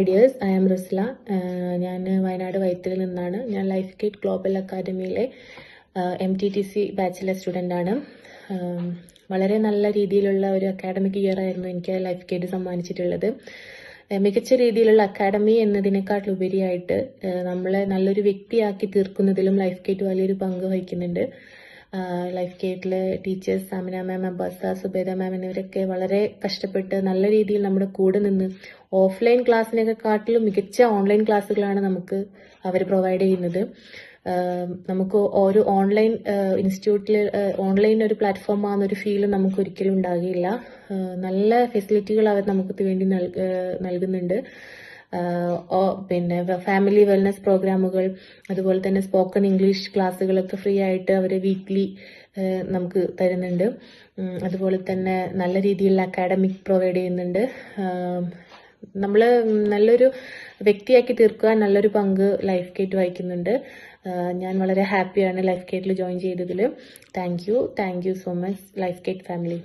Dears, I am Rizla. ഞാൻ വയനാട് വൈത്തിരിൽ നിന്നാണ്. ഞാൻ ലൈഫ് ഗേറ്റ് ഗ്ലോബൽ അക്കാദമിയിലെ MTTC ബാച്ചിലർ സ്റ്റുഡൻ്റ് ആണ്. വളരെ നല്ല രീതിയിലുള്ള ഒരു അക്കാഡമിക് ഇയർ ആയിരുന്നു എനിക്ക് ലൈഫ് ഗേറ്റ് സമ്മാനിച്ചിട്ടുള്ളത്. മികച്ച രീതിയിലുള്ള അക്കാഡമി എന്നതിനേക്കാളുപരിയായിട്ട് നമ്മളെ നല്ലൊരു വ്യക്തിയാക്കി തീർക്കുന്നതിലും ലൈഫ് ഗേറ്റ് വലിയൊരു പങ്ക് വഹിക്കുന്നുണ്ട്. ലൈഫ് ഗേറ്റിലെ ടീച്ചേഴ്സ് സാമിന മാം, അബ്ബാസ, സുബേദ മാം എന്നിവരൊക്കെ വളരെ കഷ്ടപ്പെട്ട് നല്ല രീതിയിൽ നമ്മുടെ കൂടെ നിന്ന് ഓഫ്ലൈൻ ക്ലാസ്സിനെക്കാട്ടിലും മികച്ച ഓൺലൈൻ ക്ലാസ്സുകളാണ് നമുക്ക് അവർ പ്രൊവൈഡ് ചെയ്യുന്നത്. നമുക്ക് ഒരു ഓൺലൈൻ ഇൻസ്റ്റിറ്റ്യൂട്ടിൽ ഓൺലൈൻ ഒരു പ്ലാറ്റ്ഫോം ആകുന്നൊരു ഫീൽ നമുക്ക് ഒരിക്കലും ഉണ്ടാകില്ല. നല്ല ഫെസിലിറ്റികൾ അവർ നമുക്ക് വേണ്ടി നൽകുന്നുണ്ട്. പിന്നെ ഫാമിലി വെൽനസ് പ്രോഗ്രാമുകൾ, അതുപോലെ തന്നെ സ്പോക്കൺ ഇംഗ്ലീഷ് ക്ലാസ്സുകളൊക്കെ ഫ്രീ ആയിട്ട് അവർ വീക്ക്ലി നമുക്ക് തരുന്നുണ്ട്. അതുപോലെ തന്നെ നല്ല രീതിയിലുള്ള അക്കാഡമിക് പ്രൊവൈഡ് ചെയ്യുന്നുണ്ട്. നമ്മൾ നല്ലൊരു വ്യക്തിയാക്കി തീർക്കാൻ നല്ലൊരു പങ്ക് ലൈഫ് ഗേറ്റ് വഹിക്കുന്നുണ്ട്. ഞാൻ വളരെ ഹാപ്പിയാണ് ലൈഫ് ഗേറ്റിൽ ജോയിൻ ചെയ്തതിൽ. Thank you so much life gate family.